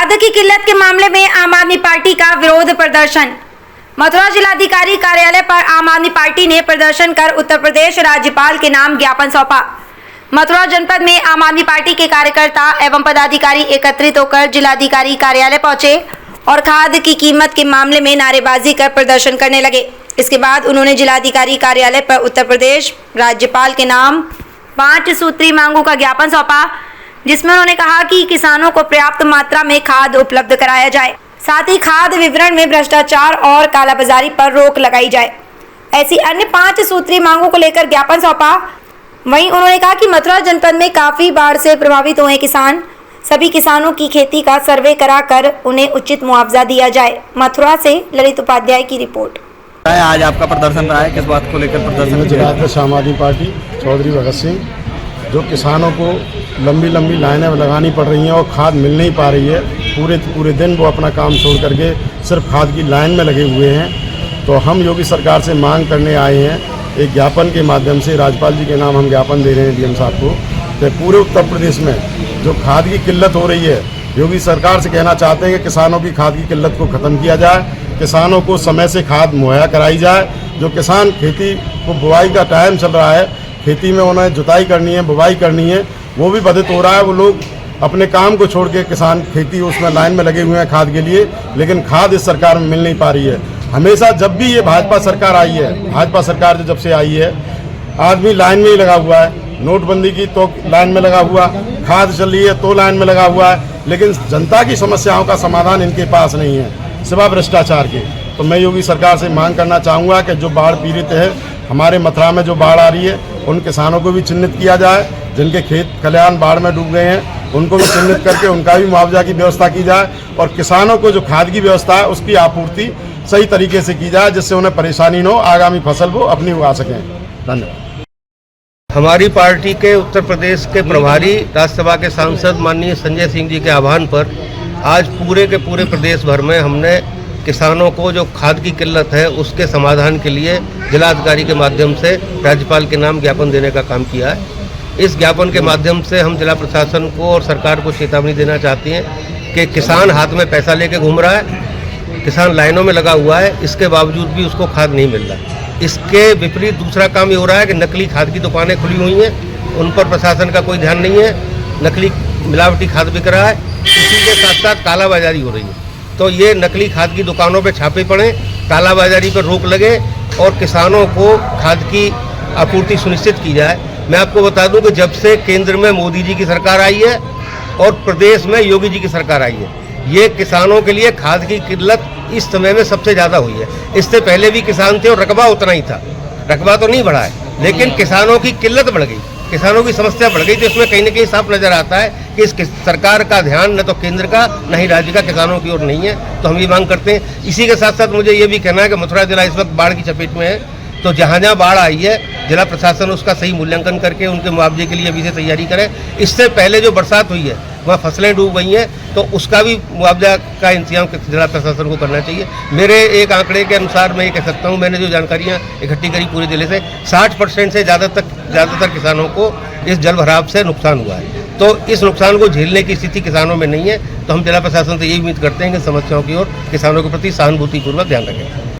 खाद की किल्लत के मामले में आम आदमी पार्टी का विरोध प्रदर्शन। मथुरा जिलाधिकारी कार्यालय पर आम आदमी पार्टी ने प्रदर्शन कर उत्तर प्रदेश राज्यपाल के नाम ज्ञापन सौंपा। मथुरा जनपद में आम आदमी पार्टी के कार्यकर्ता एवं पदाधिकारी एकत्रित होकर जिलाधिकारी कार्यालय पहुंचे और खाद की कीमत के मामले में नारेबाजी कर प्रदर्शन करने लगे। इसके बाद उन्होंने जिलाधिकारी कार्यालय पर उत्तर प्रदेश राज्यपाल के नाम 5 सूत्री मांगों का ज्ञापन सौंपा, जिसमें उन्होंने कहा कि किसानों को पर्याप्त मात्रा में खाद उपलब्ध कराया जाए, साथ ही खाद वितरण में भ्रष्टाचार और कालाबाजारी पर रोक लगाई जाए। ऐसी अन्य 5 सूत्री मांगों को लेकर ज्ञापन सौंपा। वहीं उन्होंने कहा कि मथुरा जनपद में काफी बाढ़ से प्रभावित हुए किसान, सभी किसानों की खेती का सर्वे कराकर उन्हें उचित मुआवजा दिया जाए। मथुरा से ललित उपाध्याय की रिपोर्ट। आज आपका प्रदर्शन रहा है, किस बात को लेकर प्रदर्शन? जिलाध्यक्ष आम आदमी पार्टी चौधरी भगत सिंह, जो किसानों को लंबी लंबी लाइनें लगानी पड़ रही हैं और खाद मिल नहीं पा रही है, पूरे दिन वो अपना काम छोड़ करके सिर्फ खाद की लाइन में लगे हुए हैं। तो हम योगी सरकार से मांग करने आए हैं, एक ज्ञापन के माध्यम से राजपाल जी के नाम हम ज्ञापन दे रहे हैं डीएम साहब को, कि पूरे उत्तर प्रदेश में जो खाद की किल्लत हो रही है, योगी सरकार से कहना चाहते हैं कि किसानों की खाद की किल्लत को ख़त्म किया जाए, किसानों को समय से खाद मुहैया कराई जाए। जो किसान खेती को बुआई का टाइम चल रहा है, खेती में उन्हें जुताई करनी है, बुवाई करनी है, वो भी बाधित हो रहा है। वो लोग अपने काम को छोड़ के किसान खेती उसमें लाइन में लगे हुए हैं खाद के लिए, लेकिन खाद इस सरकार में मिल नहीं पा रही है। हमेशा जब भी ये भाजपा सरकार आई है, भाजपा सरकार जब से आई है, आदमी लाइन में ही लगा हुआ है। नोटबंदी की तो लाइन में लगा हुआ, खाद चल रही है तो लाइन में लगा हुआ है, लेकिन जनता की समस्याओं का समाधान इनके पास नहीं है, सिवा भ्रष्टाचार के। तो मैं योगी सरकार से मांग करना चाहूँगा कि जो बाढ़ पीड़ित है, हमारे मथुरा में जो बाढ़ आ रही है, उन किसानों को भी चिन्हित किया जाए, जिनके खेत खलिहान बाढ़ में डूब गए हैं, उनको भी चिन्हित करके उनका भी मुआवजा की व्यवस्था की जाए, और किसानों को जो खाद की व्यवस्था है उसकी आपूर्ति सही तरीके से की जाए, जिससे उन्हें परेशानी न हो, आगामी फसल वो अपनी उगा सकें। धन्यवाद। हमारी पार्टी के उत्तर प्रदेश के प्रभारी राज्यसभा के सांसद माननीय संजय सिंह जी के आह्वान पर आज पूरे के पूरे प्रदेश भर में हमने किसानों को जो खाद की किल्लत है उसके समाधान के लिए जिलाधिकारी के माध्यम से राज्यपाल के नाम ज्ञापन देने का काम किया है। इस ज्ञापन के माध्यम से हम जिला प्रशासन को और सरकार को चेतावनी देना चाहते हैं कि किसान हाथ में पैसा लेके घूम रहा है, किसान लाइनों में लगा हुआ है, इसके बावजूद भी उसको खाद नहीं मिल रहा है। इसके विपरीत दूसरा काम ये हो रहा है कि नकली खाद की दुकानें खुली हुई हैं, उन पर प्रशासन का कोई ध्यान नहीं है, नकली मिलावटी खाद बिक रहा है, इसी के साथ साथ कालाबाजारी हो रही है। तो ये नकली खाद की दुकानों पे छापे पड़े, कालाबाजारी पर रोक लगे और किसानों को खाद की आपूर्ति सुनिश्चित की जाए। मैं आपको बता दूं कि जब से केंद्र में मोदी जी की सरकार आई है और प्रदेश में योगी जी की सरकार आई है, ये किसानों के लिए खाद की किल्लत इस समय में सबसे ज़्यादा हुई है। इससे पहले भी किसान थे और रकबा उतना ही था, रकबा तो नहीं बढ़ा है, लेकिन किसानों की किल्लत बढ़ गई, किसानों की समस्या बढ़ गई। तो इसमें कहीं ना कहीं साफ नजर आता है कि इस सरकार का ध्यान न तो केंद्र का न ही राज्य का किसानों की ओर नहीं है। तो हम ये मांग करते हैं। इसी के साथ साथ मुझे ये भी कहना है कि मथुरा जिला इस वक्त बाढ़ की चपेट में है, तो जहाँ जहाँ बाढ़ आई है जिला प्रशासन उसका सही मूल्यांकन करके उनके मुआवजे के लिए अभी से तैयारी करे। इससे पहले जो बरसात हुई है वहाँ फसलें डूब गई हैं, तो उसका भी मुआवजा का इंतजाम जिला प्रशासन को करना चाहिए। मेरे एक आंकड़े के अनुसार मैं ये कह सकता हूँ, मैंने जो जानकारियाँ इकट्ठी करी पूरे जिले से, 60% से ज़्यादातर किसानों को इस जल भराव से नुकसान हुआ है। तो इस नुकसान को झेलने की स्थिति किसानों में नहीं है। तो हम जिला प्रशासन से यही उम्मीद करते हैं कि समस्याओं की ओर किसानों के प्रति सहानुभूतिपूर्वक ध्यान रखें।